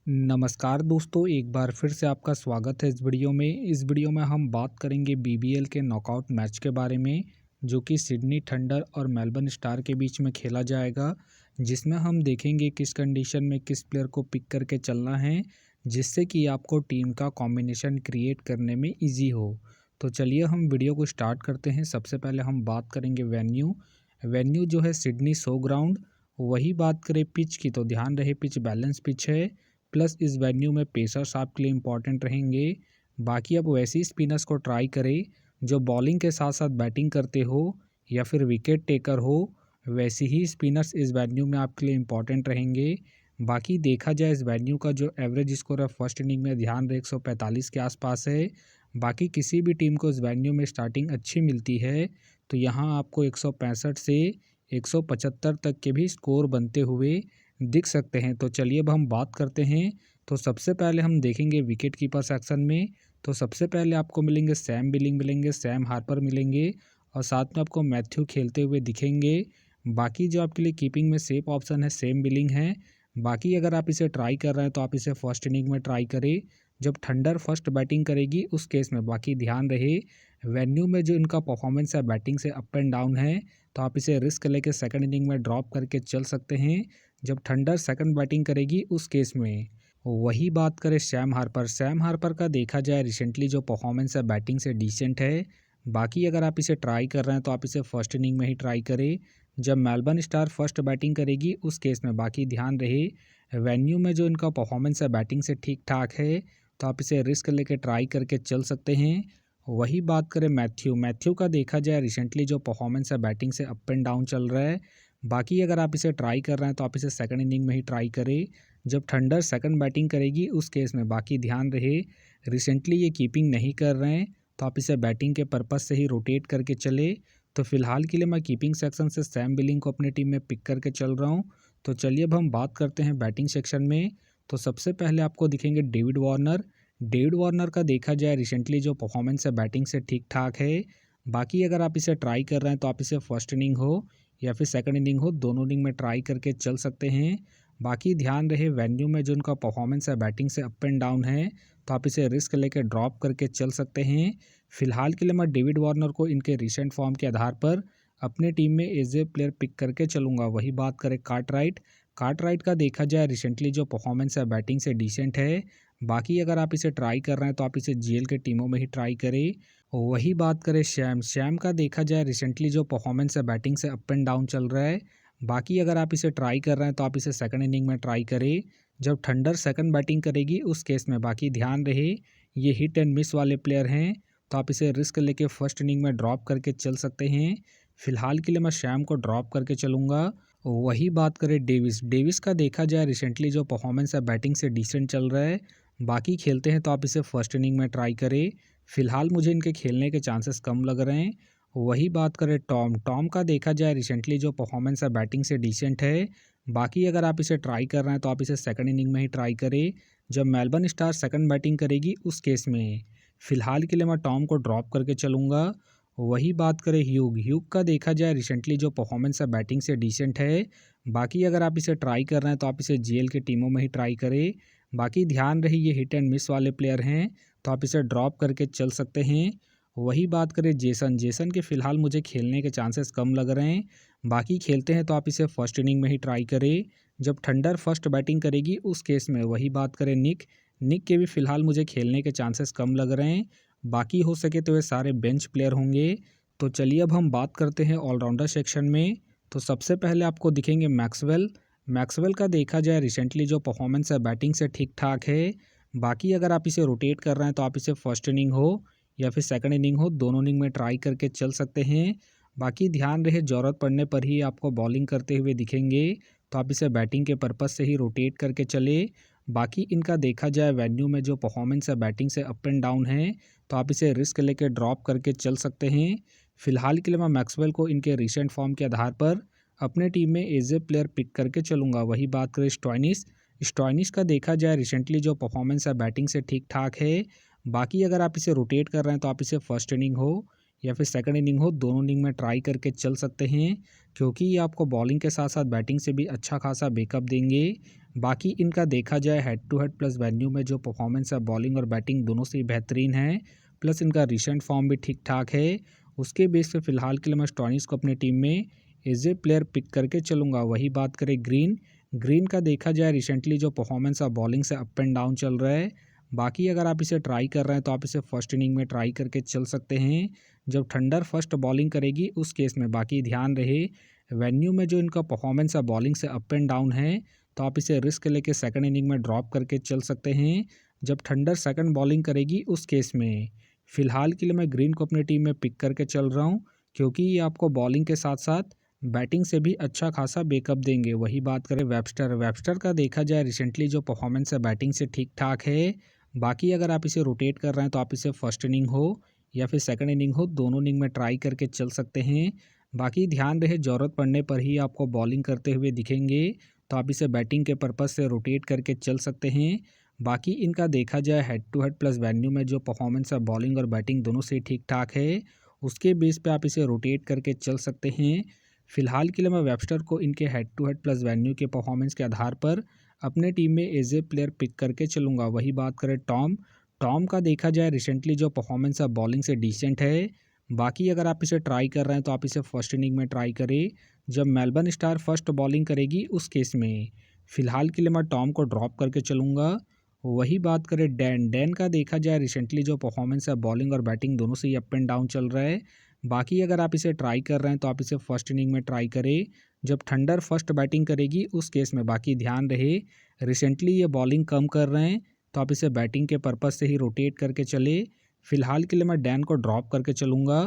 नमस्कार दोस्तों, एक बार फिर से आपका स्वागत है इस वीडियो में हम बात करेंगे बीबीएल के नॉकआउट मैच के बारे में, जो कि सिडनी थंडर और मेलबर्न स्टार के बीच में खेला जाएगा। जिसमें हम देखेंगे किस कंडीशन में किस प्लेयर को पिक करके चलना है, जिससे कि आपको टीम का कॉम्बिनेशन क्रिएट करने में इजी हो। तो चलिए हम वीडियो को स्टार्ट करते हैं। सबसे पहले हम बात करेंगे वेन्यू जो है सिडनी शो ग्राउंड। वही बात करें पिच की, तो ध्यान रहे पिच बैलेंस पिच है, प्लस इस वेन्यू में पेसर्स आपके लिए इंपॉर्टेंट रहेंगे। बाकी अब वैसे ही स्पिनर्स को ट्राई करें जो बॉलिंग के साथ साथ बैटिंग करते हो या फिर विकेट टेकर हो। वैसे ही स्पिनर्स इस वेन्यू में आपके लिए इंपॉर्टेंट रहेंगे। बाकी देखा जाए इस वेन्यू का जो एवरेज स्कोर है फर्स्ट इनिंग में ध्यान रहे 145 के आसपास है। बाकी किसी भी टीम को इस वेन्यू में स्टार्टिंग अच्छी मिलती है, तो यहाँ आपको 165 से 175 तक के भी स्कोर बनते हुए दिख सकते हैं। तो चलिए अब हम बात करते हैं। तो सबसे पहले हम देखेंगे विकेट कीपर सेक्शन में। तो सबसे पहले आपको मिलेंगे सैम बिलिंग मिलेंगे, सैम हार्पर मिलेंगे और साथ में आपको मैथ्यू खेलते हुए दिखेंगे। बाकी जो आपके लिए कीपिंग में सेफ ऑप्शन है सेम बिलिंग है। बाकी अगर आप इसे ट्राई कर रहे हैं तो आप इसे फर्स्ट इनिंग में ट्राई करें जब थंडर फर्स्ट बैटिंग करेगी उस केस में। बाकी ध्यान रहे वेन्यू में जो इनका परफॉर्मेंस है बैटिंग से अप एंड डाउन है, तो आप इसे रिस्क लेके सेकंड इनिंग में ड्रॉप करके चल सकते हैं जब थंडर सेकंड बैटिंग करेगी उस केस में। वही बात करें सैम हार्पर का देखा जाए रिसेंटली जो परफॉर्मेंस है बैटिंग से डिसेंट है। बाकी अगर आप इसे ट्राई कर रहे हैं तो आप इसे फर्स्ट इनिंग में ही ट्राई करें जब मेलबर्न स्टार फर्स्ट बैटिंग करेगी उस केस में। बाकी ध्यान रहे वेन्यू में जो इनका परफॉर्मेंस है बैटिंग से ठीक ठाक है, तो आप इसे रिस्क लेके ट्राई करके चल सकते हैं। वही बात करें मैथ्यू का देखा जाए रिसेंटली जो परफॉर्मेंस है बैटिंग से अप एंड डाउन चल रहा है। बाकी अगर आप इसे ट्राई कर रहे हैं तो आप इसे सेकंड इनिंग में ही ट्राई करें जब थंडर सेकंड बैटिंग करेगी उस केस में। बाकी ध्यान रहे रिसेंटली ये कीपिंग नहीं कर रहे हैं, तो आप इसे बैटिंग के पर्पज़ से ही रोटेट करके चले। तो फिलहाल के लिए मैं कीपिंग सेक्शन से सैम बिलिंग को अपनी टीम में पिक करके चल रहा हूँ। तो चलिए अब हम बात करते हैं बैटिंग सेक्शन में। तो सबसे पहले आपको दिखेंगे डेविड वार्नर का देखा जाए रिसेंटली जो परफॉर्मेंस है बैटिंग से ठीक ठाक है। बाकी अगर आप इसे ट्राई कर रहे हैं तो आप इसे फर्स्ट इनिंग हो या फिर सेकंड इनिंग हो, दोनों इनिंग में ट्राई करके चल सकते हैं। बाकी ध्यान रहे वेन्यू में जो उनका परफॉर्मेंस है बैटिंग से अप एंड डाउन है, तो आप इसे रिस्क लेके ड्रॉप करके चल सकते हैं। फिलहाल के लिए मैं डेविड वार्नर को इनके रिसेंट फॉर्म के आधार पर अपने टीम में एज ए प्लेयर पिक करके चलूँगा। वही बात करें कार्टराइट का देखा जाए रिसेंटली जो परफॉर्मेंस है बैटिंग से डिसेंट है। बाकी अगर आप इसे ट्राई कर रहे हैं तो आप इसे जीएल के टीमों में ही ट्राई करें। वही बात करें शैम का देखा जाए रिसेंटली जो परफॉर्मेंस है बैटिंग से अप एंड डाउन चल रहा है। बाकी अगर आप इसे ट्राई कर रहे हैं तो आप इसे सेकंड इनिंग में ट्राई करें जब थंडर सेकंड बैटिंग करेगी उस केस में। बाकी ध्यान रहे ये हिट एंड मिस वाले प्लेयर हैं, तो आप इसे रिस्क लेके फर्स्ट इनिंग में ड्रॉप करके चल सकते हैं। फिलहाल के लिए मैं शैम को ड्रॉप करके चलूँगा। वही बात करें डेविस का देखा जाए रिसेंटली जो परफॉर्मेंस है बैटिंग से डिसेंट चल रहा है। बाकी खेलते हैं तो आप इसे फर्स्ट इनिंग में ट्राई करें। फिलहाल मुझे इनके खेलने के चांसेस कम लग रहे हैं। वही बात करें टॉम का देखा जाए रिसेंटली जो परफॉर्मेंस है बैटिंग से डिसेंट है। बाकी अगर आप इसे ट्राई कर रहे हैं तो आप इसे सेकंड इनिंग में ही ट्राई करें जब मेलबर्न स्टार सेकंड बैटिंग करेगी उस केस में। फिलहाल के लिए मैं टॉम को ड्रॉप करके चलूँगा। वही बात करें ह्यूग का देखा जाए रिसेंटली जो परफॉर्मेंस है बैटिंग से डिसेंट है। बाकी अगर आप इसे ट्राई कर रहे हैं तो आप इसे जीएल के टीमों में ही ट्राई करें। बाकी ध्यान रहे ये हिट एंड मिस वाले प्लेयर हैं, तो आप इसे ड्रॉप करके चल सकते हैं। वही बात करें जेसन के फ़िलहाल मुझे खेलने के चांसेस कम लग रहे हैं। बाकी खेलते हैं तो आप इसे फर्स्ट इनिंग में ही ट्राई करें जब थंडर फर्स्ट बैटिंग करेगी उस केस में। वही बात करें निक के भी फ़िलहाल मुझे खेलने के चांसेस कम लग रहे हैं। बाकी हो सके तो ये सारे बेंच प्लेयर होंगे। तो चलिए अब हम बात करते हैं ऑलराउंडर सेक्शन में। तो सबसे पहले आपको दिखेंगे मैक्सवेल का देखा जाए रिसेंटली जो परफॉर्मेंस है बैटिंग से ठीक ठाक है। बाकी अगर आप इसे रोटेट कर रहे हैं तो आप इसे फर्स्ट इनिंग हो या फिर सेकंड इनिंग हो, दोनों इनिंग में ट्राई करके चल सकते हैं। बाकी ध्यान रहे ज़रूरत पड़ने पर ही आपको बॉलिंग करते हुए दिखेंगे, तो आप इसे बैटिंग के पर्पज़ से ही रोटेट करके चले। बाकी इनका देखा जाए वेन्यू में जो परफॉर्मेंस है बैटिंग से अप एंड डाउन है, तो आप इसे रिस्क लेके ड्रॉप करके चल सकते हैं। फिलहाल के लिए मैं मैक्सवेल को इनके रिसेंट फॉर्म के आधार पर अपने टीम में एज ए प्लेयर पिक करके चलूँगा। वही बात करें स्टॉइनिस का देखा जाए रिसेंटली जो परफॉर्मेंस है बैटिंग से ठीक ठाक है। बाकी अगर आप इसे रोटेट कर रहे हैं तो आप इसे फर्स्ट इनिंग हो या फिर सेकंड इनिंग हो, दोनों इनिंग में ट्राई करके चल सकते हैं, क्योंकि ये आपको बॉलिंग के साथ साथ बैटिंग से भी अच्छा खासा बैकअप देंगे। बाकी इनका देखा जाए head to head plus venue में जो परफॉर्मेंस है बॉलिंग और बैटिंग दोनों से ही बेहतरीन है, प्लस इनका रिसेंट फॉर्म भी ठीक ठाक है। उसके बेस पे फिलहाल के लिए मैं स्टॉइनिस को अपनी टीम में एज ए प्लेयर पिक करके चलूँगा। वही बात करें ग्रीन, ग्रीन का देखा जाए रिसेंटली जो परफॉर्मेंस है बॉलिंग से अप एंड डाउन चल रहा है। बाकी अगर आप इसे ट्राई कर रहे हैं तो आप इसे फर्स्ट इनिंग में ट्राई करके चल सकते हैं जब थंडर फर्स्ट बॉलिंग करेगी उस केस में। बाकी ध्यान रहे वेन्यू में जो इनका परफॉर्मेंस है बॉलिंग से अप एंड डाउन है, तो आप इसे रिस्क लेके सेकंड इनिंग में ड्रॉप करके चल सकते हैं जब थंडर सेकंड बॉलिंग करेगी उस केस में। फिलहाल के लिए मैं ग्रीन को अपनी टीम में पिक करके चल रहा हूँ, क्योंकि ये आपको बॉलिंग के साथ साथ बैटिंग से भी अच्छा खासा बैकअप देंगे। वही बात करें वेबस्टर, वेबस्टर का देखा जाए रिसेंटली जो परफॉर्मेंस है बैटिंग से ठीक ठाक है। बाकी अगर आप इसे रोटेट कर रहे हैं तो आप इसे फर्स्ट इनिंग हो या फिर सेकंड इनिंग हो, दोनों इनिंग में ट्राई करके चल सकते हैं। बाकी ध्यान रहे ज़रूरत पड़ने पर ही आपको बॉलिंग करते हुए दिखेंगे, तो आप इसे बैटिंग के पर्पज़ से रोटेट करके चल सकते हैं। बाकी इनका देखा जाए head to head plus venue में जो परफॉर्मेंस है बॉलिंग और बैटिंग दोनों से ठीक ठाक है, उसके बेस पे आप इसे रोटेट करके चल सकते हैं। फिलहाल के लिए मैं वेबस्टर को इनके head to head plus venue के परफॉर्मेंस के आधार पर अपने टीम में एज ए प्लेयर पिक करके चलूँगा। वही बात करें टॉम, टॉम का देखा जाए रिसेंटली जो परफॉर्मेंस है बॉलिंग से डिसेंट है। बाकी अगर आप इसे ट्राई कर रहे हैं तो आप इसे फर्स्ट इनिंग में ट्राई करें जब मेलबर्न स्टार फर्स्ट बॉलिंग करेगी उस केस में। फ़िलहाल के लिए मैं टॉम को ड्रॉप करके चलूँगा। वही बात करें डैन, डैन का देखा जाए रिसेंटली जो परफॉर्मेंस है बॉलिंग और बैटिंग दोनों से ही अप एंड डाउन चल रहा है। बाकी अगर आप इसे ट्राई कर रहे हैं तो आप इसे फर्स्ट इनिंग में ट्राई करें जब थंडर फर्स्ट बैटिंग करेगी उस केस में। बाकी ध्यान रहे रिसेंटली ये बॉलिंग कम कर रहे हैं, तो आप इसे बैटिंग के पर्पज़ से ही रोटेट करके चले। फिलहाल के लिए मैं डैन को ड्रॉप करके चलूँगा।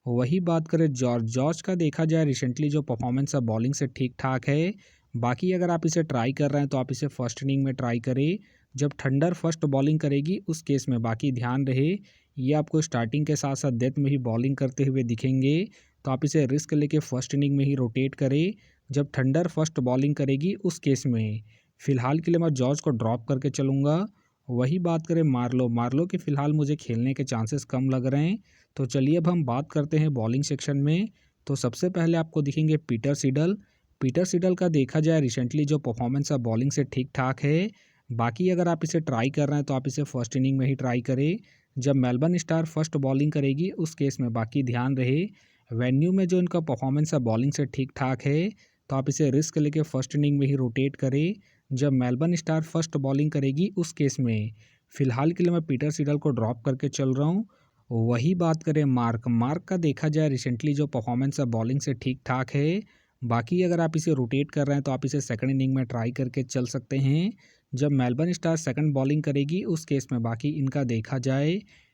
वही बात करें जॉर्ज, जॉर्ज का देखा जाए रिसेंटली जो परफॉर्मेंस है बॉलिंग से ठीक ठाक है। बाकी अगर आप इसे ट्राई कर रहे हैं तो आप इसे फर्स्ट इनिंग में ट्राई करें जब थंडर फर्स्ट बॉलिंग करेगी उस केस में। बाकी ध्यान रहे ये आपको स्टार्टिंग के साथ साथ डेथ में ही बॉलिंग करते हुए दिखेंगे, तो आप इसे रिस्क लेके फर्स्ट इनिंग में ही रोटेट करें जब थंडर फर्स्ट बॉलिंग करेगी उस केस में। फ़िलहाल के लिए मैं जॉर्ज को ड्रॉप करके चलूँगा। वही बात करें मार्लो, मार्लो के फ़िलहाल मुझे खेलने के चांसेस कम लग रहे हैं। तो चलिए अब हम बात करते हैं बॉलिंग सेक्शन में। तो सबसे पहले आपको दिखेंगे पीटर सिडल। पीटर सिडल का देखा जाए रिसेंटली जो परफॉर्मेंस है बॉलिंग से ठीक ठाक है। बाकी अगर आप इसे ट्राई कर रहे हैं तो आप इसे फर्स्ट इनिंग में ही ट्राई करें जब मेलबर्न स्टार फर्स्ट बॉलिंग करेगी उस केस में। बाकी ध्यान रहे वेन्यू में जो इनका परफॉर्मेंस है बॉलिंग से ठीक ठाक है, तो आप इसे रिस्क लेके फर्स्ट इनिंग में ही रोटेट करें जब मेलबर्न स्टार फर्स्ट बॉलिंग करेगी उस केस में। फ़िलहाल के लिए मैं पीटर सिडल को ड्रॉप करके चल रहा हूँ। वही बात करें मार्क, मार्क का देखा जाए रिसेंटली जो परफॉर्मेंस है बॉलिंग से ठीक ठाक है। बाकी अगर आप इसे रोटेट कर रहे हैं तो आप इसे सेकंड इनिंग में ट्राई करके चल सकते हैं जब मेलबर्न स्टार सेकंड बॉलिंग करेगी उस केस में। बाकी इनका देखा जाए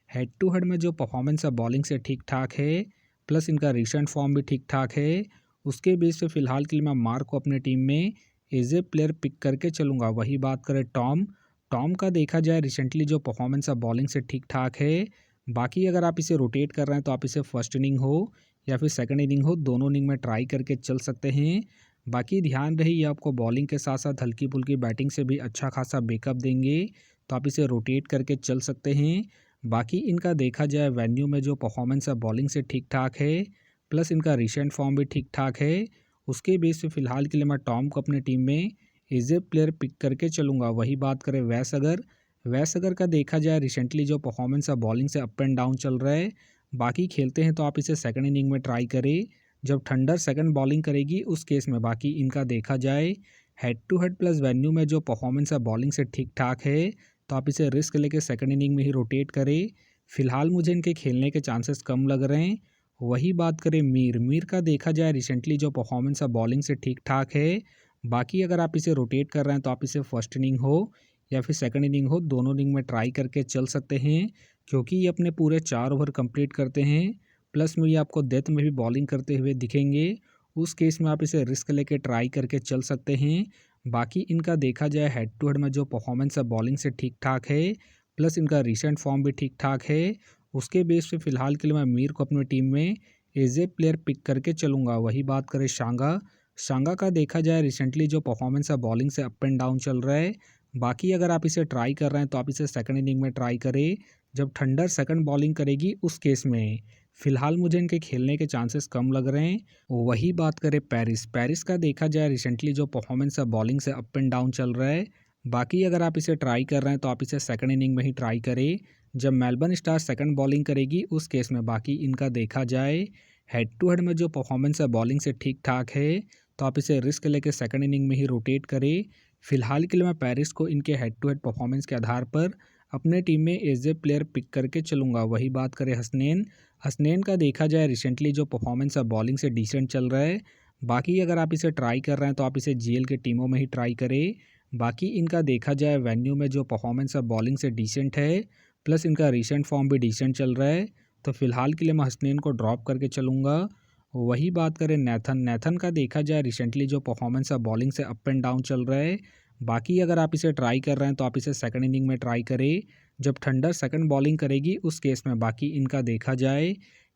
हेड टू हेड में जो परफॉर्मेंस है बॉलिंग से ठीक ठाक है, प्लस इनका रिसेंट फॉर्म भी ठीक ठाक है। उसके बेस पे फ़िलहाल के लिए मैं मार्क को अपने टीम में एज ए प्लेयर पिक करके चलूँगा। वही बात करें टॉम, टॉम का देखा जाए रिसेंटली जो परफॉर्मेंस है बॉलिंग से ठीक ठाक है। बाकी अगर आप इसे रोटेट कर रहे हैं तो आप इसे फर्स्ट इनिंग हो या फिर सेकंड इनिंग हो, दोनों इनिंग में ट्राई करके चल सकते हैं। बाकी ध्यान रहे ये आपको बॉलिंग के साथ साथ हल्की फुल्की बैटिंग से भी अच्छा खासा बैकअप देंगे, तो आप इसे रोटेट करके चल सकते हैं। बाकी इनका देखा जाए वेन्यू में जो परफॉर्मेंस है बॉलिंग से ठीक ठाक है, प्लस इनका रिसेंट फॉर्म भी ठीक ठाक है। उसके बेस पे फ़िलहाल के लिए मैं टॉम को अपने टीम में एज ए प्लेयर पिक करके चलूँगा। वही बात करें वैस अगर, वैस अगर का देखा जाए रिसेंटली जो परफॉर्मेंस है बॉलिंग से अप एंड डाउन चल रहा है। बाकी खेलते हैं तो आप इसे सेकंड इनिंग में ट्राई करें जब थंडर सेकंड बॉलिंग करेगी उस केस में। बाकी इनका देखा जाए head to head plus venue में जो परफॉर्मेंस है बॉलिंग से ठीक ठाक है, तो आप इसे रिस्क लेके सेकंड इनिंग में ही रोटेट करें। फ़िलहाल मुझे इनके खेलने के चांसेस कम लग रहे हैं। वही बात करें मीर, मीर का देखा जाए रिसेंटली जो परफॉर्मेंस है बॉलिंग से ठीक ठाक है। बाकी अगर आप इसे रोटेट कर रहे हैं तो आप इसे फर्स्ट इनिंग हो या फिर सेकंड इनिंग हो, दोनों इनिंग में ट्राई करके चल सकते हैं, क्योंकि ये अपने पूरे 4 ओवर कंप्लीट करते हैं, प्लस में ये आपको डेथ में भी बॉलिंग करते हुए दिखेंगे। उस केस में आप इसे रिस्क लेके ट्राई करके चल सकते हैं। बाकी इनका देखा जाए हेड टू हेड में जो परफॉर्मेंस है बॉलिंग से ठीक ठाक है, प्लस इनका रिसेंट फॉर्म भी ठीक ठाक है। उसके बेस पे फ़िलहाल के लिए मैं मीर को अपनी टीम में एज ए प्लेयर पिक करके चलूँगा। वही बात करें शांगा, शांगा का देखा जाए रिसेंटली जो परफॉर्मेंस है बॉलिंग से अप एंड डाउन चल रहा है। बाकी अगर आप इसे ट्राई कर रहे हैं तो आप इसे सेकंड इनिंग में ट्राई करें जब थंडर सेकंड बॉलिंग करेगी उस केस में। फिलहाल मुझे इनके खेलने के चांसेस कम लग रहे हैं। वही बात करें पेरिस का देखा जाए रिसेंटली जो परफॉर्मेंस है बॉलिंग से अप एंड डाउन चल रहा है। बाकी अगर आप इसे ट्राई कर रहे हैं तो आप इसे सेकंड इनिंग में ही ट्राई करें जब मेलबर्न स्टार सेकंड बॉलिंग करेगी उस केस में। बाकी इनका देखा जाए हेड टू हेड में जो परफॉर्मेंस है बॉलिंग से ठीक ठाक है, तो आप इसे रिस्क लेके सेकंड इनिंग में ही रोटेट करें। फिलहाल के लिए मैं पेरिस को इनके हेड टू हेड परफॉर्मेंस के आधार पर अपने टीम में एज ए प्लेयर पिक करके चलूँगा। वही बात करें हसनैन का देखा जाए रिसेंटली जो परफॉर्मेंस है बॉलिंग से डिसेंट चल रहा है। बाकी अगर आप इसे ट्राई कर रहे हैं तो आप इसे जीएल के टीमों में ही ट्राई करें। बाकी इनका देखा जाए वेन्यू में जो परफॉर्मेंस है बॉलिंग से डिसेंट है, प्लस इनका रीसेंट फॉर्म भी डिसेंट चल रहा है, तो फिलहाल के लिए मैं हसनैन को ड्रॉप करके चलूँगा। वही बात करें नेथन का देखा जाए रिसेंटली जो परफॉर्मेंस है बॉलिंग से अप एंड डाउन चल रहा है। बाकी अगर आप इसे ट्राई कर रहे हैं तो आप इसे सेकंड इनिंग में ट्राई करें जब थंडर सेकंड बॉलिंग करेगी उस केस में। बाकी इनका देखा जाए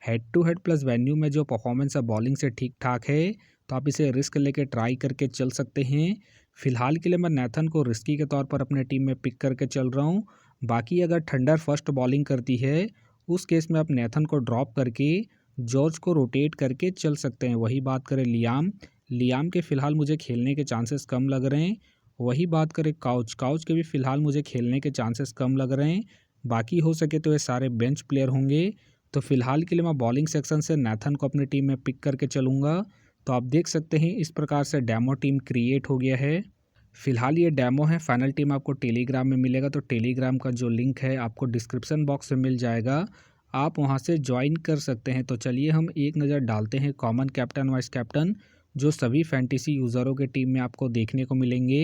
head to head plus venue में जो परफॉर्मेंस है बॉलिंग से ठीक ठाक है, तो आप इसे रिस्क लेके ट्राई करके चल सकते हैं। फिलहाल के लिए मैं नेथन को रिस्की के तौर पर अपने टीम में पिक करके चल रहा हूँ। बाकी अगर थंडर फर्स्ट बॉलिंग करती है उस केस में आप नेथन को ड्रॉप करके जॉर्ज को रोटेट करके चल सकते हैं। वही बात करें लियाम के फ़िलहाल मुझे खेलने के चांसेस कम लग रहे हैं। वही बात करें काउच के भी फ़िलहाल मुझे खेलने के चांसेस कम लग रहे हैं। बाकी हो सके तो ये सारे बेंच प्लेयर होंगे। तो फिलहाल के लिए मैं बॉलिंग सेक्शन से नेथन को अपनी टीम में पिक करके चलूँगा। तो आप देख सकते हैं इस प्रकार से डेमो टीम क्रिएट हो गया है। फिलहाल ये डेमो है, फाइनल टीम आपको टेलीग्राम में मिलेगा, तो टेलीग्राम का जो लिंक है आपको डिस्क्रिप्शन बॉक्स में मिल जाएगा, आप वहां से ज्वाइन कर सकते हैं। तो चलिए हम एक नज़र डालते हैं कॉमन कैप्टन वाइस कैप्टन जो सभी फैंटेसी यूज़रों के टीम में आपको देखने को मिलेंगे।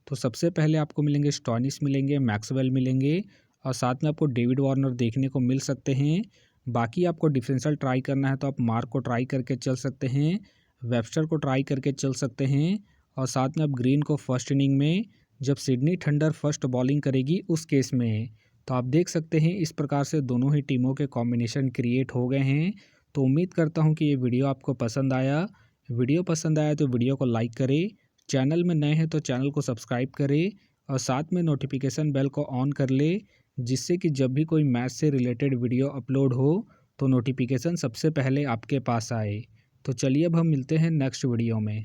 तो सबसे पहले आपको मिलेंगे स्टॉइनिस मिलेंगे, मैक्सवेल मिलेंगे और साथ में आपको डेविड वार्नर देखने को मिल सकते हैं। बाकी आपको डिफेंसल ट्राई करना है तो आप मार्क को ट्राई करके चल सकते हैं, वेबस्टर को ट्राई करके चल सकते हैं और साथ में आप ग्रीन को फर्स्ट इनिंग में जब सिडनी थंडर फर्स्ट बॉलिंग करेगी उस केस में। तो आप देख सकते हैं इस प्रकार से दोनों ही टीमों के कॉम्बिनेशन क्रिएट हो गए हैं। तो उम्मीद करता हूं कि ये वीडियो आपको पसंद आया। वीडियो पसंद आया तो वीडियो को लाइक करें, चैनल में नए हैं तो चैनल को सब्सक्राइब करें और साथ में नोटिफिकेशन बेल को ऑन कर ले, जिससे कि जब भी कोई मैच से रिलेटेड वीडियो अपलोड हो तो नोटिफिकेशन सबसे पहले आपके पास आए। तो चलिए अब हम मिलते हैं नेक्स्ट वीडियो में।